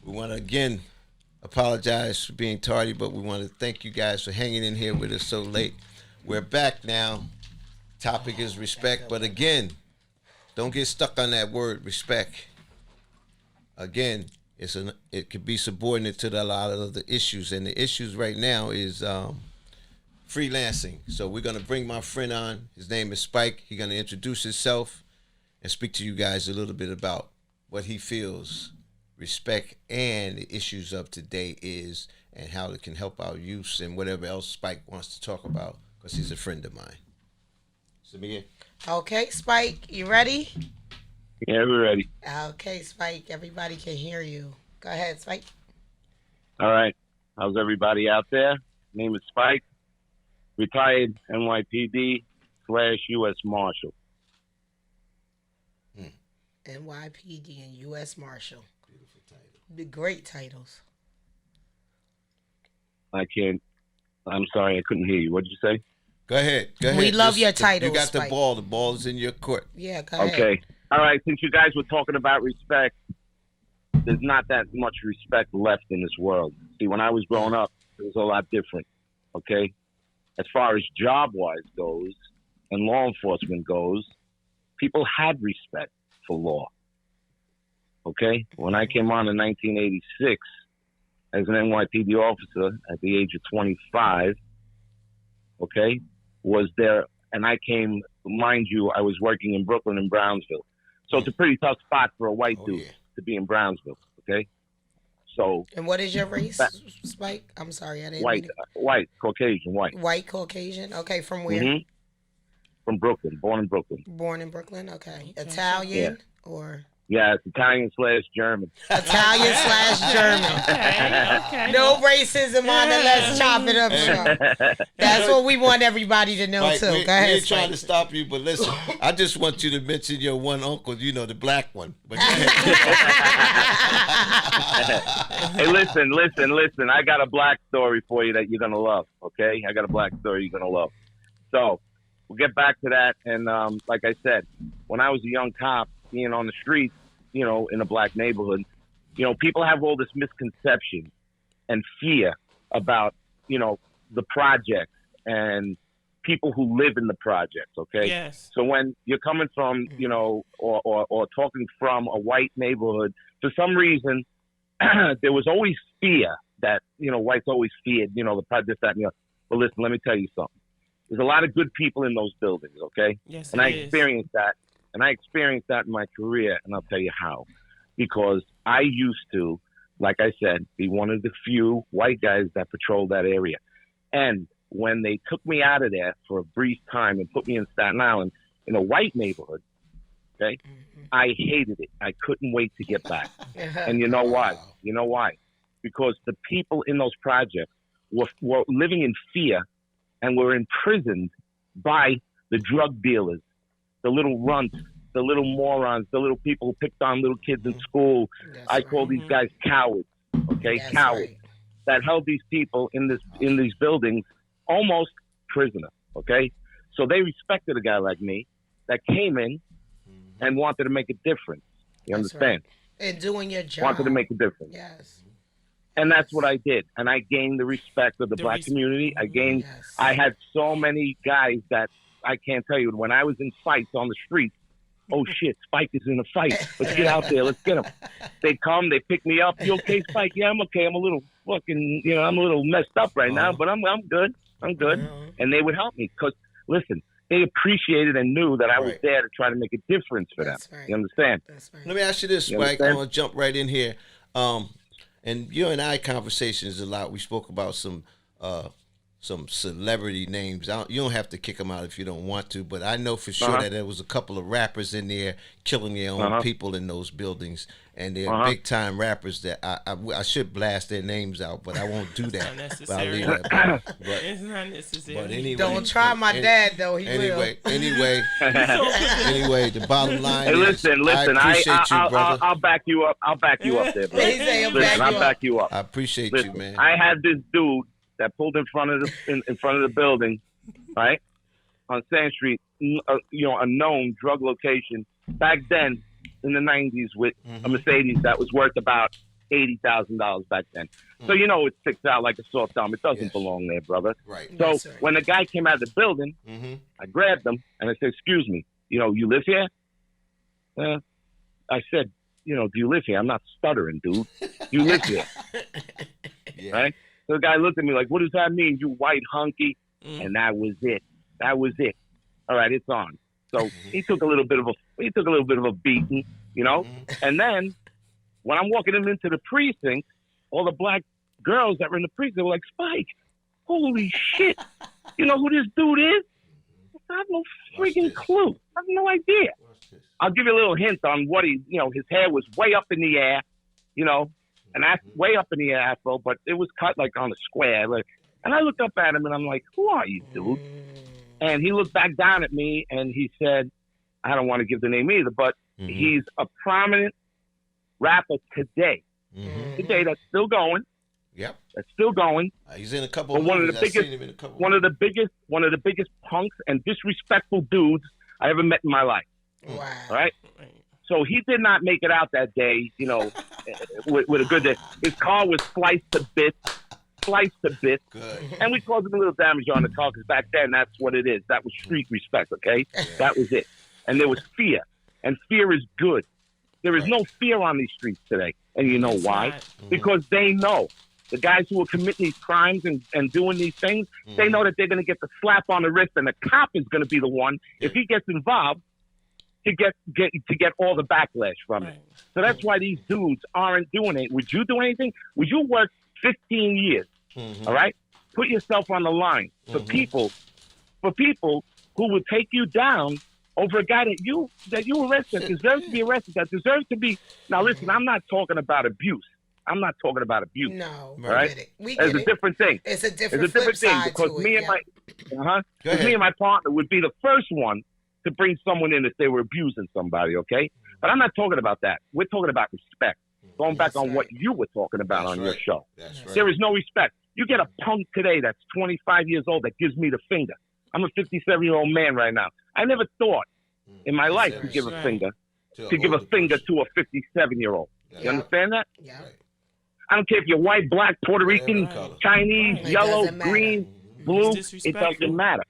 We want to again apologize for being tardy, but we want to thank you guys for hanging in here with us so late. We're back now. Topic is respect, but again, don't get stuck on that word respect. Again, it could be subordinate to a lot of the issues, and the issues right now is freelancing. So we're gonna bring my friend on. His name is Spike. He's gonna introduce himself and speak to you guys a little bit about what he feels respect and the issues of today is, and how it can help our youth and whatever else Spike wants to talk about, because he's a friend of mine. So begin. Okay, Spike, you ready? Yeah, we're ready. Okay, Spike, everybody can hear you. Go ahead, Spike. All right. How's everybody out there? Name is Spike. Retired NYPD / U.S. Marshal. NYPD and U.S. Marshal. Beautiful title. The great titles. I'm sorry, I couldn't hear you. What did you say? Go ahead. Go ahead. We love your titles, You got the Spike. ball. The ball is in your court. Yeah, go ahead. Okay. All right. Since you guys were talking about respect, there's not that much respect left in this world. See, when I was growing up, it was a lot different. Okay? As far as job-wise goes and law enforcement goes, people had respect for law. Okay? When I came on in 1986 as an NYPD officer at the age of 25, okay, was there, and I came, mind you, I was working in Brooklyn and Brownsville. So it's a pretty tough spot for a white dude to be in Brownsville, okay? So. And what is your race, Spike? I'm sorry, I didn't. White, Caucasian, white. White, Caucasian. Okay, from where? Mm-hmm. From Brooklyn, born in Brooklyn. Born in Brooklyn, okay. Italian or? Yeah, it's Italian/German. Italian/German. Okay. No racism on the Let's Chop It Up show. That's what we want everybody to know, Mike, too. we Go ahead, ain't trying Spike. to stop you, but listen, I just want you to mention your one uncle, you know, the black one. But go ahead. Hey, listen. I got a black story for you that you're going to love, okay? I got a black story you're going to love. So we'll get back to that. And like I said, when I was a young cop, being on the streets, you know, in a black neighborhood, you know, people have all this misconception and fear about, you know, the projects and people who live in the projects, okay? Yes. So when you're coming from, you know, or talking from a white neighborhood, for some reason, there was always fear that, you know, whites always feared, you know, the project, that, and the other. But listen, let me tell you something. There's a lot of good people in those buildings, okay? Yes, and I it is. experienced that. And I experienced that in my career, and I'll tell you how. Because I used to, like I said, be one of the few white guys that patrolled that area. And when they took me out of there for a brief time and put me in Staten Island in a white neighborhood, okay, I hated it. I couldn't wait to get back. And you know why? You know why? Because the people in those projects were living in fear and were imprisoned by the drug dealers, the little runts, the little morons, the little people who picked on little kids in school. I call these guys cowards, okay? That's cowards right. that held these people in these buildings almost prisoner, okay? So they respected a guy like me that came in and wanted to make a difference. You That's understand? right. And doing your job. Wanted to make a difference. Yes. And that's what I did. And I gained the respect of the black community. Yes. I had so many guys that I can't tell you. When I was in fights on the street, oh shit, Spike is in a fight. Let's get out there. Let's get him. They come, they pick me up. You okay, Spike? Yeah, I'm okay. I'm a little fucking, you know, I'm a little messed up right now, but I'm good. I'm good. And they would help me because, listen, they appreciated and knew that I was there to try to make a difference for them. Right. You understand? That's right. Let me ask you this, Spike. I'm going to jump right in here. And you and I conversations a lot. We spoke about some celebrity names. You don't have to kick them out if you don't want to, but I know for sure that there was a couple of rappers in there killing their own people in those buildings, and they're big time rappers that I should blast their names out, but I won't do that. It's But I'll not leave necessary. that. It's not necessary. But anyway, Don't try my dad, though. He will. Anyway, the bottom line Hey, listen. I appreciate you, brother. I'll back you up. I'll back you up there, bro. He say he'll Listen, I'll back you up. I appreciate Listen, you, man. I had this dude that pulled in front of the building, right, on Sand Street, you know, a known drug location back then in the 90s with a Mercedes that was worth about $80,000 back then. So you know it sticks out like a sore thumb. It doesn't Yes. belong there, brother. Right. So That's right. when the guy came out of the building, Mm-hmm. I grabbed him and I said, "Excuse me, you live here?" I said, "Do you live here?" I'm not stuttering, dude. You live here, Yeah. right? So the guy looked at me like, "What does that mean, you white hunky?" Mm. And that was it. That was it. All right, it's on. So he took a little bit of a beating, And then when I'm walking him into the precinct, all the black girls that were in the precinct were like, "Spike, holy shit! You know who this dude is?" I have no freaking clue. I have no idea. I'll give you a little hint on what his hair was way up in the air, and that's way up in the air afro, but it was cut like on a square. And I looked up at him and I'm like, "Who are you, dude?" And he looked back down at me and he said, I don't want to give the name either, but he's a prominent rapper today. Mm-hmm. Today that's still going. Yep. That's still going. He's in a couple But of one of movies. the I've seen biggest- him in a couple. One of the biggest punks and disrespectful dudes I ever met in my life. Wow. All right. So he did not make it out that day, with a good day. His car was sliced to bits. Good. And we caused him a little damage on the car because back then that's what it is. That was street respect, okay? That was it. And there was fear. And fear is good. There is no fear on these streets today. And you know It's why? not. Because they know. The guys who are committing these crimes and doing these things, they know that they're going to get the slap on the wrist and the cop is going to be the one, if he gets involved, to get all the backlash from it. Right. So that's why these dudes aren't doing it. Would you do anything? Would you work 15 years? Mhm. All right? Put yourself on the line for people who will take you down over a guy that you arrested, that deserves to be arrested, that deserves to be. Now listen, I'm not talking about abuse. I'm not talking about abuse. No, we Right? get it. We It's get a it. different thing. It's a It's different, a different flip thing side because to me it. and yeah. my Go ahead. me and my partner would be the first one to bring someone in if they were abusing somebody, okay? But I'm not talking about that. We're talking about respect. Going back That's on what right. you were talking about That's on your right. show. That's right. There is no respect. You get a punk today that's 25 years old that gives me the finger. I'm a 57-year-old man right now. I never thought in my life to That's give a right. finger To to give a older finger person. to a 57-year-old. That's You understand that? Yeah. right. I don't care if you're white, black, Puerto Rican, Whatever color. Chinese, It yellow, doesn't matter. green, blue. It's It disrespectful. doesn't matter.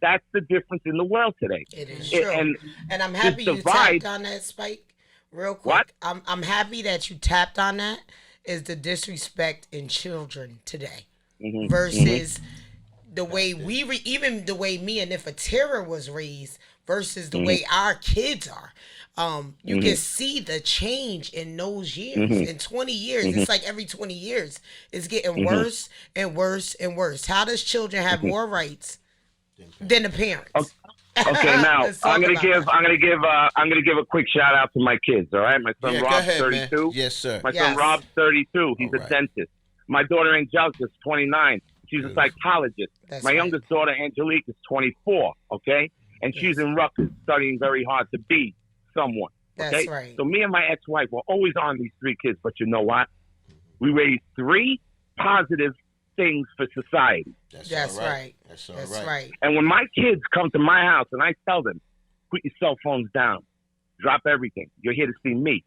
That's the difference in the world today. It is It- true. and And I'm happy you divide- tapped on that, Spike. Real quick. What? I'm happy that you tapped on that. Is the disrespect in children today Mhm, versus the way even the way me and Nifatira was raised versus the way our kids are. You can see the change in those years. In 20 years, it's like every 20 years, it's getting worse and worse and worse. How does children have more rights than the parents? Okay, now Let's talk I'm gonna about give that. I'm gonna give a quick shout out to my kids. All right, my son Yeah, go Rob's ahead, 32. man. Yes, sir. My Yes. son Rob's 32. He's All a right. dentist. My daughter Angelica's 29. She's a psychologist. That's My right. youngest daughter Angelique is 24. Okay, and she's in Rutgers studying very hard to be someone. That's Okay, right. so me and my ex-wife were always on these three kids, but you know what? We raised three positive things for society. That's all right. That's all That's right. right. And when my kids come to my house and I tell them, put your cell phones down, drop everything. You're here to see me.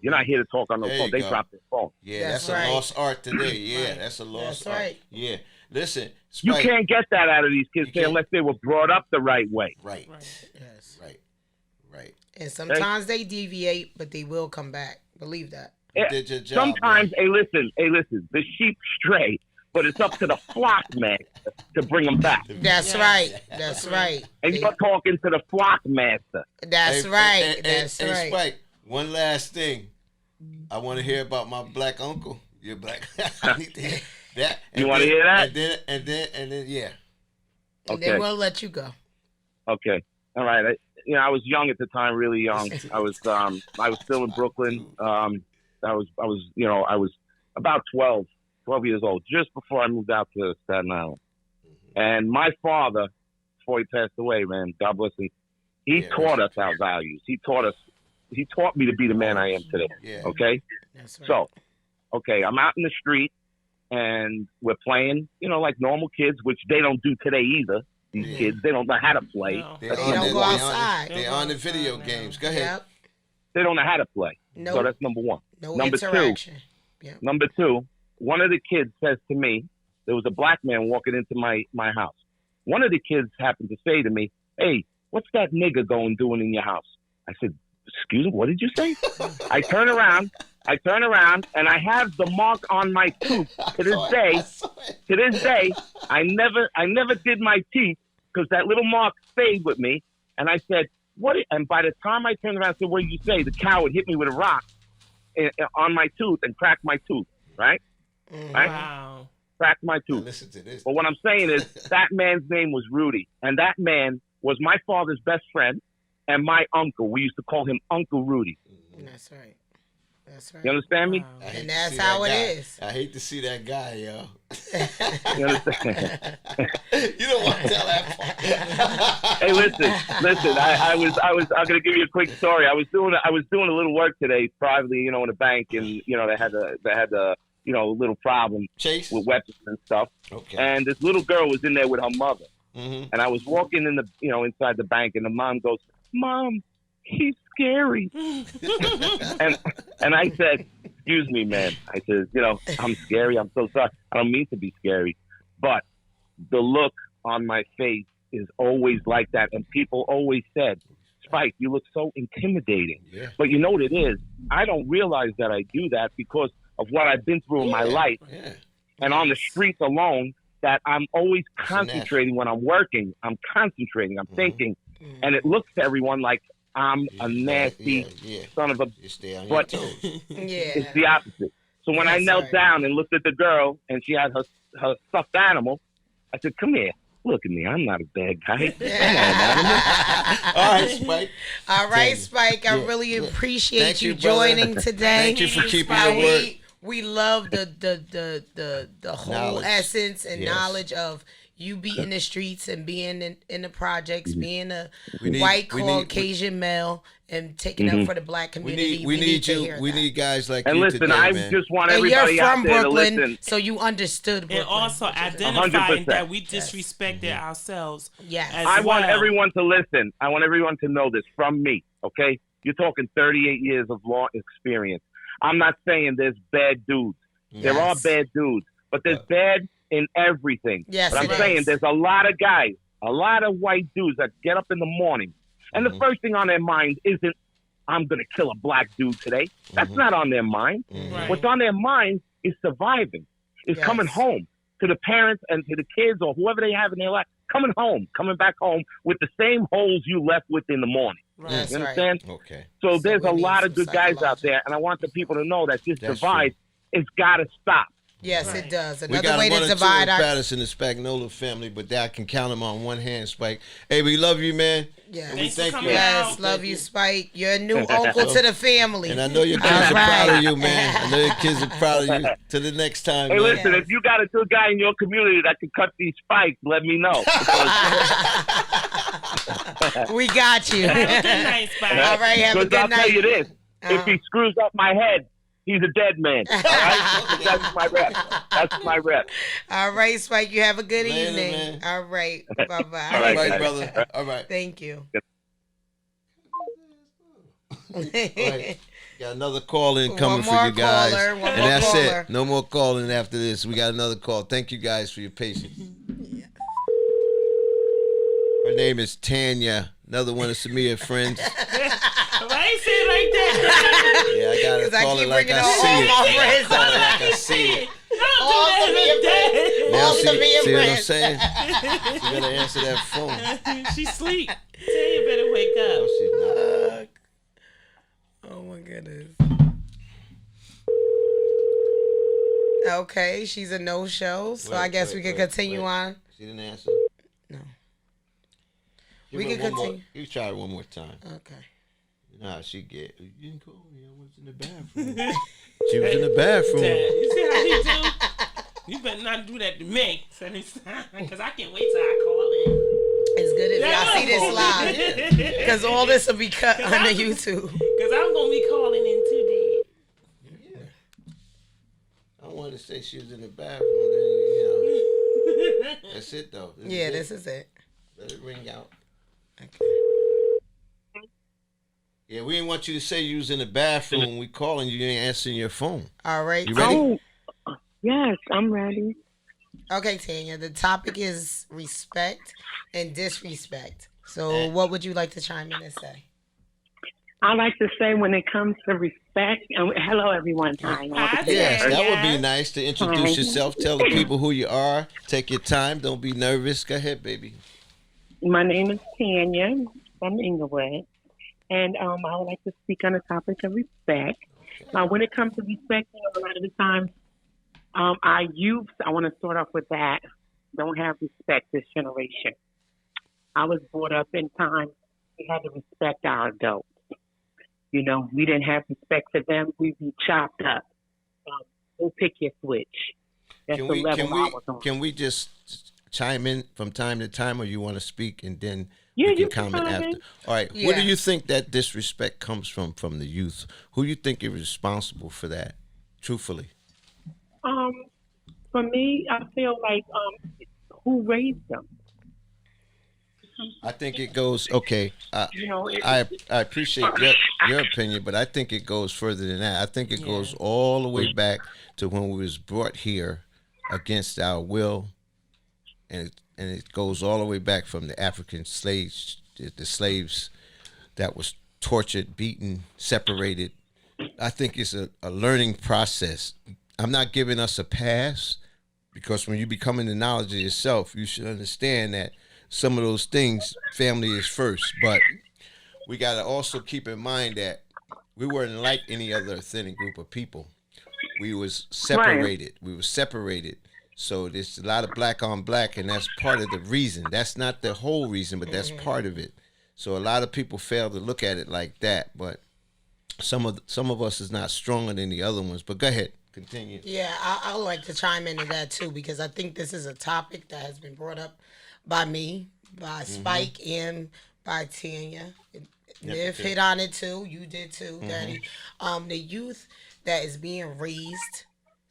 You're not here to talk on the There phone. you They go. drop their phone. Yeah, That's that's, right. a lost art today. Yeah, Right. that's a lost That's art. right. Yeah. Listen, You Spike. can't get that out of these kids You today can't. unless they were brought up the right way. Right. Right. Yes. Right. Right. And sometimes they deviate, but they will come back. Believe that. You Yeah, did your job. Sometimes, man. hey, listen, the sheep stray, but it's up to the flock master to bring them back. That's Yes. right. That's right. And They- you're talking to the flock master. That's Hey, right. hey, That's hey, right. Spike, one last thing. I want to hear about my black uncle. Your black. I need to hear that. You wanna hear that? And then, yeah. And Okay. then we'll let you go. Okay. All right. I was young at the time, really young. I was still in Brooklyn. I was about 12 years old, just before I moved out to Staten Island. And my father, before he passed away, man, God bless him, he Yeah, taught us rest in our values. He taught me to be the man I am today. Yeah. Okay. That's right. So, okay, I'm out in the street and we're playing, like normal kids, which they don't do today either. These Yeah. kids, they don't know how to play. No. They They don't go outside. They're on the video games. Go ahead. Yep. They don't know how to play. No, So that's number one. no number two. interaction. Yeah. Number two, one of the kids says to me, there was a black man walking into my house. One of the kids happened to say to me, "Hey, what's that nigga doing in your house?" I said, "Excuse me, what did you say?" I turn around, and I have the mark on my tooth to this day. To this day, I never did my teeth because that little mark stayed with me. And I said, "What?" And by the time I turned around and said, "What did you say?" The coward hit me with a rock on my tooth and cracked my tooth. Right? Right? Wow. Cracked my Now tooth. listen to this. But what I'm saying is that man's name was Rudy, and that man was my father's best friend and my uncle. We used to call him Uncle Rudy. That's right. That's right. You understand me? Wow. I hate And to that's see how that it guy. is. I hate to see that guy, yo. You understand? You don't want to tell that part. Hey, listen. I'm gonna give you a quick story. I was doing a little work today, privately, in a bank, and they had a little problem Chase. with weapons and stuff. Okay. And this little girl was in there with her mother, Mm-hmm. and I was walking in inside the bank, and the mom goes, "Mom, he's scary." and I said, "Excuse me, man." I said, "I'm scary. I'm so sorry. I don't mean to be scary, but the look on my face is always like that." And people always said, "Spike, you look so intimidating." Yeah. But you know what it is? I don't realize that I do that because of what I've been through in my life Yeah. and on the streets alone, that I'm always a concentrating when I'm working. I'm concentrating. I'm thinking. And it looks to everyone like I'm a nasty son of a... You stay on your But toes. Yeah. it's the opposite. So when I That's knelt right. down and looked at the girl and she had her stuffed animal, I said, "Come here. Look at me. I'm not a bad guy." All right, Spike. All right, Spike. I Yeah, really yeah. appreciate Thank you you, brother. joining today. Thank you for keeping Spike. your word. We love the whole Knowledge. essence and Yes. knowledge of you being the streets and being in the projects, being a We need- white we need- Caucasian male and taking up for the black We community. need to you. hear We that. need guys like And you listen, today, I man. just want And you're everybody out from there to Brooklyn, listen. so you understood Brooklyn. And also which is a- identifying 100%. that we disrespected ourselves. Yes. as I want well. everyone to listen. I want everyone to know this from me, okay? You're talking 38 years of law experience. I'm not saying there's bad dudes. There are Yes. bad dudes, but there's bad in everything. Yes, But I'm it saying is. there's a lot of guys, a lot of white dudes that get up in the morning, and the first thing on their mind isn't, "I'm going to kill a black dude today." That's not on their mind. Right. What's on their mind is surviving, is Yes. coming home to the parents and to the kids or whoever they have in their life, coming back home with the same holes you left with in the morning. That's You right. understand? Okay. So So there's we a need lot some of good guys out there, and I want the people to know that this That's divide has got to stop. Yes, Right. it does. We Another got way one to or two in divide our. Patterson, the Spagnola family, but I can count them on one hand, Spike. Hey, we love you, man. Yes. And we Thanks for thank coming you. out. Yes, love you, Spike. You're a new uncle to the family. And I know your kids All are proud right. of you, man. I know your kids are proud of you. Till the next time, Hey, man. listen, if you got a good guy in your community that can cut these spikes, let me know. We got you. Have a good night, Spike. All right, have a Because good I'll night. tell you this: Uh-huh. if he screws up my head, he's a dead man. All right, that's my rep. That's my rep. All right, Spike. You have a good Later, evening. man. All right. Bye All bye. All right, right, guys. brother. All right. Thank you. All right. Got another call in One coming for more you guys. caller, one And more that's caller. it. No more calling after this. We got another call. Thank you guys for your patience. Her name is Tanya. Another one of Samia friends. Why you say it like that? Yeah, I gotta 'Cause I call keep it like bringing I all see my it. friends Call it up. like I see it. All Don't do Samia that. friends. Now All see Samia what I'm friends. saying? You better answer that phone. She sleep. Tell you better wake No, up. she's not. Oh my goodness. Okay, she's a no-show, so I guess we can continue on. She didn't answer. No. Give We her can one more- continue. You try it one more time. Okay. You know how she get. You didn't call me. I was in the bathroom. She was in the bathroom. Dad, you see how he do? You better not do that to me. Because I can't wait till I call in. It's good if y'all see this live, because all this will be cut under YouTube. Because I'm going to be calling in today. I wanted to say she was in the bathroom. Then, that's it though. Yeah, this is it. Let it ring out. Okay. Yeah, we didn't want you to say you was in the bathroom. We calling you, you ain't answering your phone. All right. You ready? Oh, yes, I'm ready. Okay, Tanya. The topic is respect and disrespect. So, Eh. what would you like to chime in and say? I like to say when it comes to respect, and hello everyone. Hi. Hi, Yes, Yeah. that would be nice to introduce Hi. yourself. Tell the people who you are. Take your time. Don't be nervous. Go ahead, baby. My name is Tanya from Inglewood, and I would like to speak on the topic of respect. When it comes to respect, a lot of the times, our youth, I want to start off with that, don't have respect this generation. I was brought up in times we had to respect our adults. You know, we didn't have respect for them. We'd be chopped up. We'll pick your switch. That's Can the we level can I we was on. can we just chime in from time to time, or you want to speak and then Yeah, we can you can comment chime after? in. All right. Yeah. Where do you think that disrespect comes from the youth? Who you think is responsible for that? Truthfully. For me, I feel like who raised them? I think it goes okay. You know, I appreciate your opinion, but I think it goes further than that. I think it goes all the way back to when we was brought here against our will, and it goes all the way back from the African slaves, the slaves that was tortured, beaten, separated. I think it's a learning process. I'm not giving us a pass, because when you become in the knowledge of yourself, you should understand that some of those things, family is first. But we got to also keep in mind that we weren't like any other authentic group of people. We was separated. We were separated. So there's a lot of black on black, and that's part of the reason. That's not the whole reason, but that's part of it. So a lot of people fail to look at it like that. But some of us is not stronger than the other ones. But go ahead, continue. Yeah, I would like to chime into that too, because I think this is a topic that has been brought up by me, by Spike, and by Tanya. Niff hit on it too. You did too, Daddy. The youth that is being raised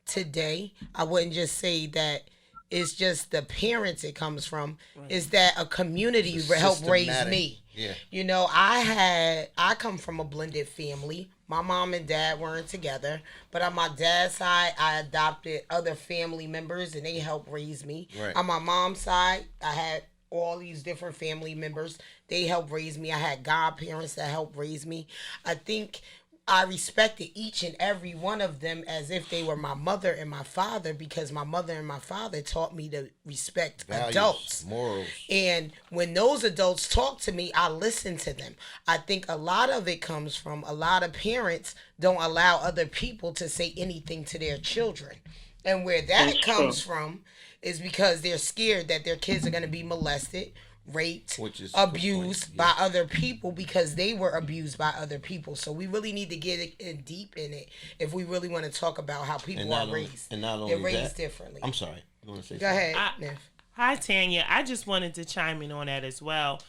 today, I wouldn't just say that it's just the parents it comes from. Is that a community helped raise Systematic. me? Yeah. You know, I come from a blended family. My mom and dad weren't together, but on my dad's side, I adopted other family members and they helped raise me. Right. On my mom's side, I had all these different family members. They helped raise me. I had godparents that helped raise me. I think I respected each and every one of them as if they were my mother and my father, because my mother and my father taught me to respect Values, adults. morals. And when those adults talk to me, I listen to them. I think a lot of it comes from a lot of parents don't allow other people to say anything to their children. And where that comes from is because they're scared that their kids are going to be molested, raped, Which is a good abused point, by other people because they were abused by other people. So we really need to get in deep in it if we really want to talk about how people are raised. And not They're only raised that, differently. I'm sorry. You want to say Go something? ahead, Niff. Hi, Tanya. I just wanted to chime in on that as well,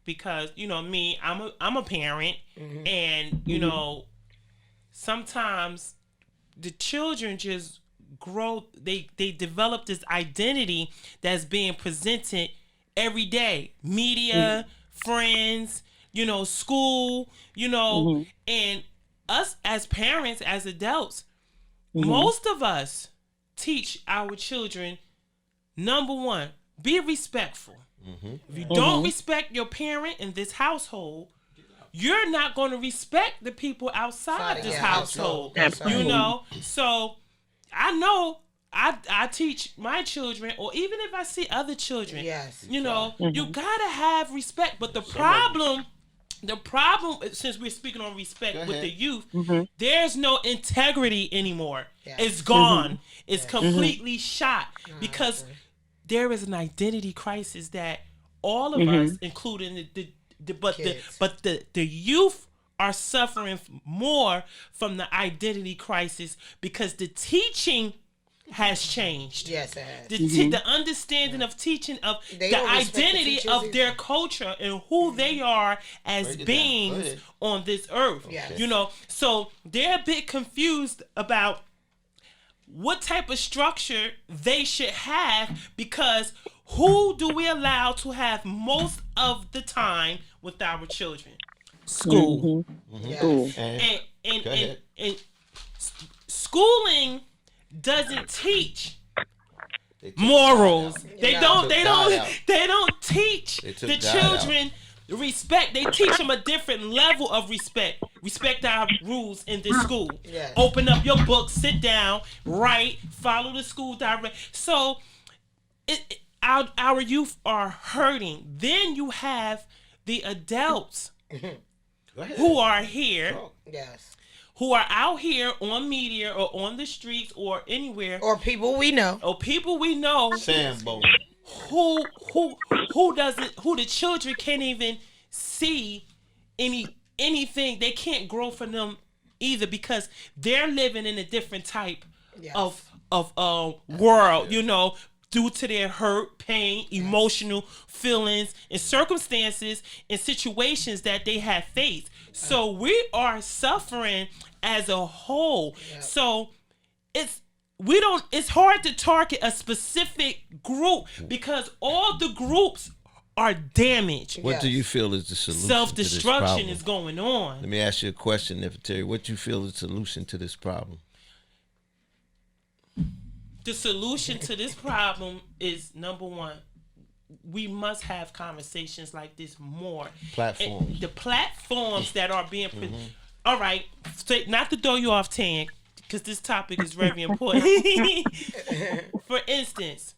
because you know me, I'm a parent, and you know sometimes the children just grow. They develop this identity that's being presented every day, media, friends, you know, school, you know, and us as parents, as adults, most of us teach our children, number one, be respectful. If you don't respect your parent in this household, you're not going to respect the people outside this your household. Absolutely. You know, so I know I teach my children, or even if I see other children, Yes. you know, you gotta have respect. But the problem, since we're speaking on respect with the youth, there's no integrity anymore. Yes. It's gone. It's completely shot because there is an identity crisis that all of us, including the youth, are suffering more from the identity crisis because the teaching has changed. Yes, it has. The understanding of teaching of They the don't respect the identity teachers of either. their culture and who they are as Break it down. Go beings ahead. on this earth. Yes. You know, so they're a bit confused about what type of structure they should have, because who do we allow to have most of the time with our children? school. Yes. School. And, Go ahead. and schooling doesn't teach They took morals. God out. They Yeah. don't. Took They God don't. out. They don't teach They took the God children respect. They teach them a different level of respect. Respect our rules in this school. Yes. Open up your book, sit down, write, follow the school direct. So, our youth are hurting. Then you have the adults Go ahead. who are here, Talk. Yes. who are out here on media or on the streets or anywhere, Or people we know. or people we know Sambo. who the children can't even see anything. They can't grow for them either because they're living in a different type Yes. of world, you know, due to their hurt, pain, emotional feelings, and circumstances and situations that they have faced. So we are suffering as a whole. Yep. So it's hard to target a specific group because all the groups are damaged. What do Yes. you feel is the solution? Self-destruction to this is problem? going on. Let me ask you a question, Nefertari. What do you feel is the solution to this problem? The solution to this problem is, number one, we must have conversations like this more. Platforms. And the platforms that are being all right, so not to throw you off, Tan, because this topic is very important. For instance,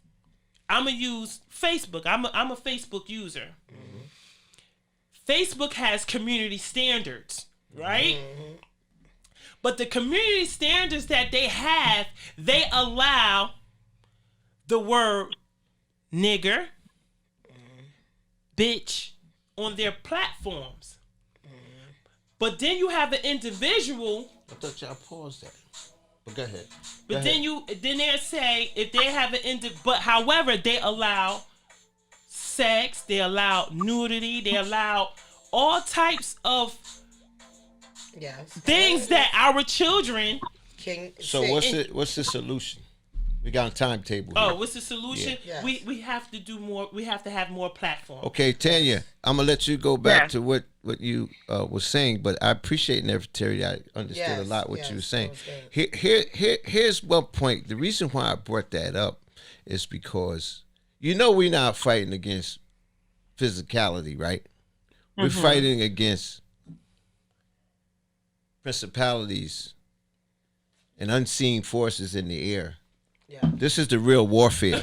I'm gonna use Facebook. I'm a Facebook user. Facebook has community standards, right? But the community standards that they have, they allow the word nigger, bitch on their platforms. But then you have an individual, I thought y'all paused that. But go ahead. but then they say if they have but however they allow sex, they allow nudity, they allow all types of Yes. things that our children. So what's the solution? We got a timetable. Oh, here. what's the solution? Yeah. We have to do more. We have to have more platforms. Okay, Tanya, I'm gonna let you go back Yeah. to what you was saying, but I appreciate Nefertari. I understood a Yes, lot what yes, you were saying. that was good. Here's one point. The reason why I brought that up is because we're not fighting against physicality, right? We're fighting against principalities and unseen forces in the air. Yeah. This is the real warfare.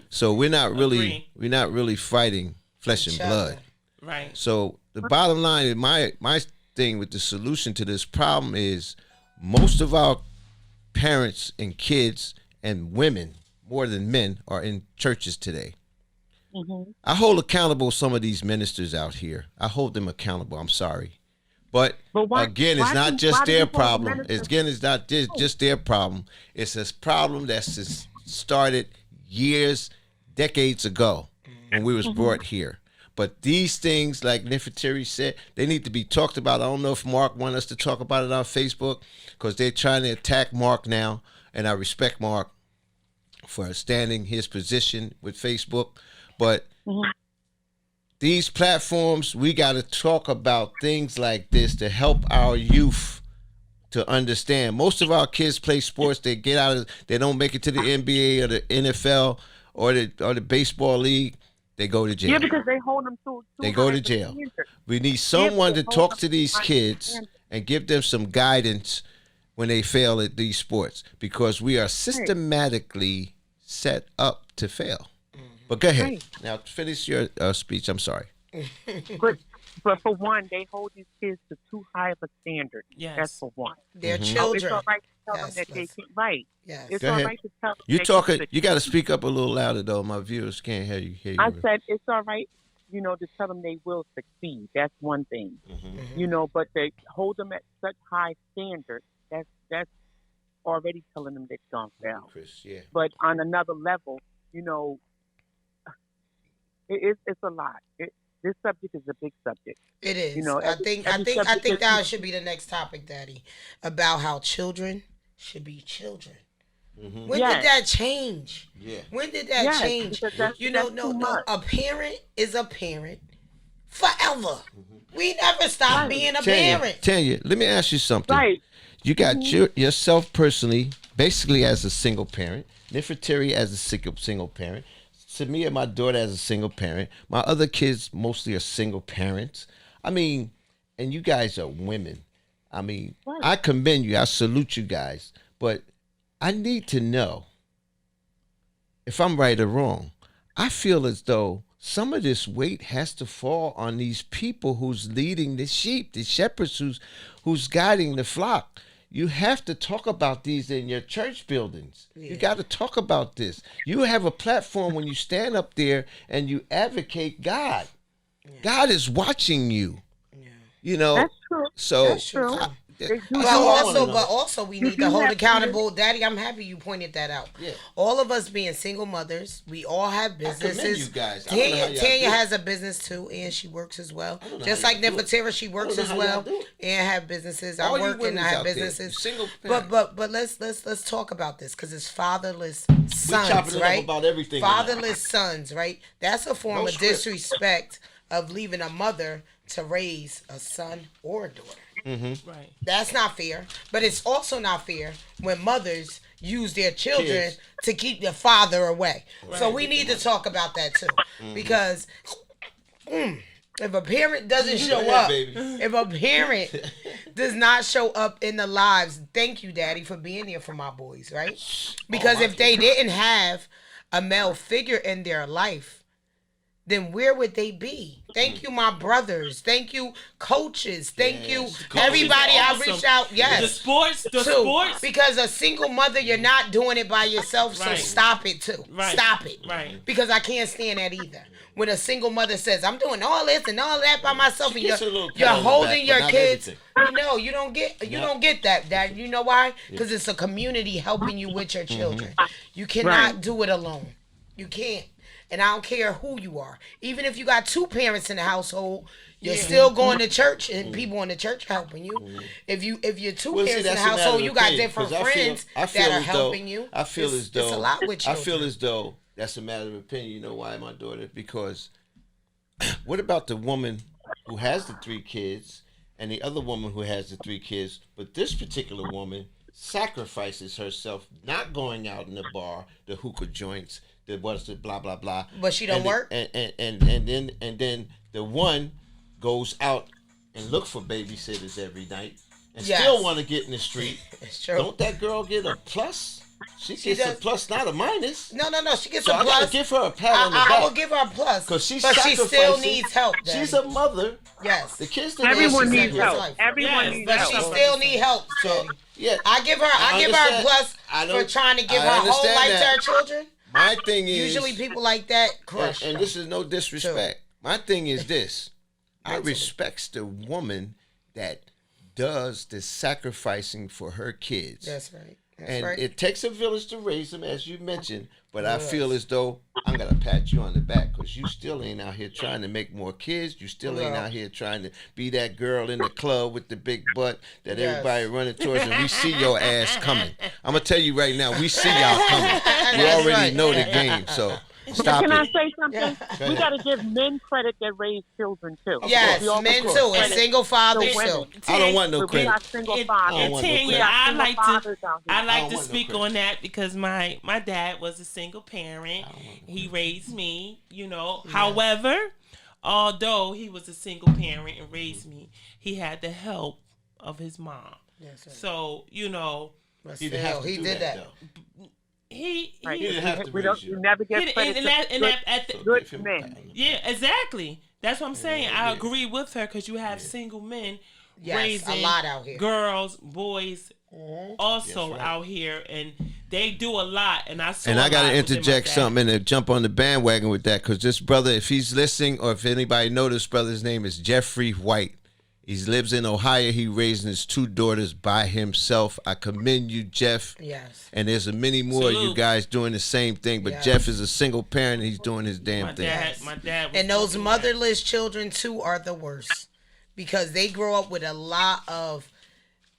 So we're not Agree. really fighting flesh and Each blood. other. Right. So the bottom line is my thing with the solution to this problem is most of our parents and kids and women, more than men, are in churches today. I hold accountable some of these ministers out here. I hold them accountable. I'm sorry. But why- again, it's why not do- just why do their you hold problem. ministers- Again, it's not just their problem. It's a problem that's just started years, decades ago when we was brought here. But these things, like Nefertari said, they need to be talked about. I don't know if Mark wants us to talk about it on Facebook because they're trying to attack Mark now, and I respect Mark for standing his position with Facebook. But these platforms, we got to talk about things like this to help our youth to understand. Most of our kids play sports. They get out of, they don't make it to the NBA or the NFL or the baseball league. They go to jail. Yeah, because they hold them to. They go to jail. We need someone to talk to these kids and give them some guidance when they fail at these sports because we are systematically set up to fail. But go ahead. Right. Now finish your speech. I'm sorry. But for one, they hold these kids to too high of a standard. Yes. That's for one. Their Mm-hmm. So children. it's all right to tell Yes, them that they yes. can't. Right. Yes. It's Go all ahead. right to tell them. You they talking? can't- You got to speak up a little louder though. My viewers can't hear you. I said it's all right, to tell them they will succeed. That's one thing. But they hold them at such high standards. That's already telling them they're gonna fail. Chris, yeah. But on another level, it's a lot. This subject is a big subject. It is. You know, I every think subject that that should be the next topic, Daddy, about how children should be children. When Yes. did that change? Yeah. When did that Yes, change? because that's No. too much. A parent is a parent forever. We never stop being a parent. Tanya, let me ask you something. Right. You got yourself personally, basically as a single parent, Nefertari as a single parent, Samia, my daughter, as a single parent. My other kids mostly are single parents. I mean, and you guys are women. I mean, I commend you. I salute you guys. But I need to know if I'm right or wrong. I feel as though some of this weight has to fall on these people who's leading the sheep, the shepherds who's guiding the flock. You have to talk about these in your church buildings. You got to talk about this. You have a platform when you stand up there and you advocate God. God is watching you. You know, That's true. so That's true. But also we need to hold accountable. Daddy, I'm happy you pointed that out. Yeah. All of us being single mothers, we all have commend businesses. you guys. I don't know how y'all Tanya do it. has a business too, and she works as well. don't know Just how like y'all do it. Nefertira, she works know as how y'all well do it. and have businesses. All I you work and women I have out there, businesses. single But parents. let's talk about this because it's fatherless chopping sons, it up right? about everything tonight. Fatherless sons, right? That's a form No of script. disrespect of leaving a mother to raise a son or a daughter. Right. That's not fair. But it's also not fair when mothers use their children Kids. to keep their father away. So we need to talk about that too. Because if a parent doesn't show ahead, up, baby. if a parent does not show up in the lives, thank you, Daddy, for being there for my boys, right? Because if they didn't have a male figure in their life, then where would they be? Thank you, my brothers. Thank you, coaches. Thank you, Yes. everybody. I Awesome. reached out. The Yes. sports, Too. sports. Because a single mother, you're not doing it by yourself, so Right. stop it too. Right. Stop it. Right. Because I can't stand that either. When a single mother says, I'm doing all this and all that by myself, and gets you're, a little you're pat on the holding back, your but not kids, everything. you don't get that, Dad. You know why? Because it's a community helping you with your children. You cannot do it alone. You can't. And I don't care who you are. Even if you got two parents in the household, you're still going to church and people in the church are helping you. If you're two Well, see, parents in the that's a matter household, of you got opinion, different 'cause I feel- friends I feel that are as though- helping you. I feel It's- as though it's a lot with I children. feel as though that's a matter of opinion. You know why, my daughter? Because what about the woman who has the 3 kids and the other woman who has the 3 kids, but this particular woman sacrifices herself, not going out in the bar, the hookah joints, the what's it, blah blah blah. But she don't And work? And then the one goes out and look for babysitters every night and Yes. still want to get in the street. It's true. Don't that girl get a plus? She gets a does. plus, not a minus. No. She gets So a I gotta plus. give her a pat on the I will back. give her a plus. Because she's but she still sacrificing. needs help. Daddy. She's a mother. yes. The kids didn't Everyone ask her needs to help. life. Everyone Yes, needs But help. she still need help. So Daddy. yeah, I give her a understand. plus I for don't- trying to give I her whole understand life that. to her children. my thing is Usually people like that crush. and this is no disrespect. My thing is this: I Mentally. respects the woman that does the sacrificing for her kids. That's right. That's And right. it takes a village to raise them, as you mentioned. But I feel as though I'm gonna pat you on the back because you still ain't out here trying to make more kids. You still ain't No. out here trying to be that girl in the club with the big butt that Yes. everybody running towards. And we see your ass coming. I'm gonna tell you right now, we see y'all coming. We That's already right. know the game. So stop Can I it. say something? Yeah. We got to give men credit that raise children too. Yes, We also men give too, and credit single fathers to women. too. I don't want no But we credit. got single And- fathers. I don't And want no Tanya, credit. I Single like fathers out here. I I like don't to want no speak credit. on that because my dad was a single parent. He raised me, you know. However, although he was a single parent and raised me, he had the help of his mom. Yes, sir. So, you know, But He didn't have still, to he do did that. though. he Right. He didn't have to we raise don't. you. You never get He- credit and to that- and good, that- at the- good Give him a pat men. on the Yeah, exactly. That's what I'm saying. Yeah, I yeah. agree with her because you have single men Yes, raising a lot out here. girls, boys, also That's right. out here, and they do a lot. And I saw. And I got got to to interject something and jump on the bandwagon with that because this brother, if he's listening or if anybody knows this brother's name is Jeffrey White. He lives in Ohio. He raising his 2 daughters by himself. I commend you, Jeff. Yes. And there's a many more of you Salute. guys doing the same thing. But Yes. Jeff is a single parent and he's doing his damn My thing. dad, was And those doing that. motherless children too are the worst because they grow up with a lot of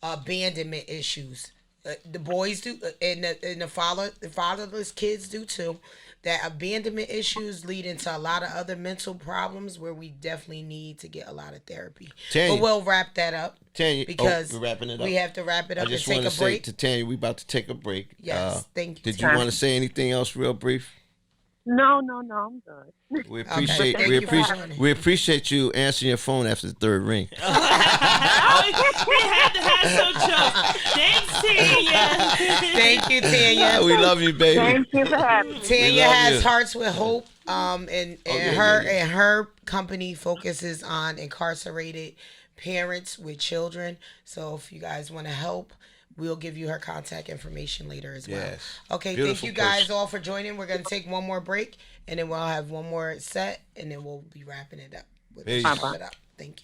abandonment issues. The boys do, and the fatherless kids do too. That abandonment issues lead into a lot of other mental problems where we definitely need to get a lot of therapy. Tanya, but we'll wrap that up because we're wrapping it up. we have to wrap it up I just and want take to a say break. to Tanya, we about to take a break. Yes, thank you. Did you want to say anything else, real brief? No, I'm good. We Okay, appreciate thank you for joining. we appreciate you answering your phone after the third ring. We had to have some jokes. Thanks, Tanya. Thank you, Tanya. We love you, baby. Thank you for having me. Tanya love has you. Hearts with Hope, and her company focuses on incarcerated parents with children. So if you guys want to help, we'll give you her contact information later as well. Yes. Okay, Beautiful thank you guys person. all for joining. We're gonna take one more break, and then we'll have one more set, and then we'll be wrapping it up. Peace. Wrap it up. Thank you.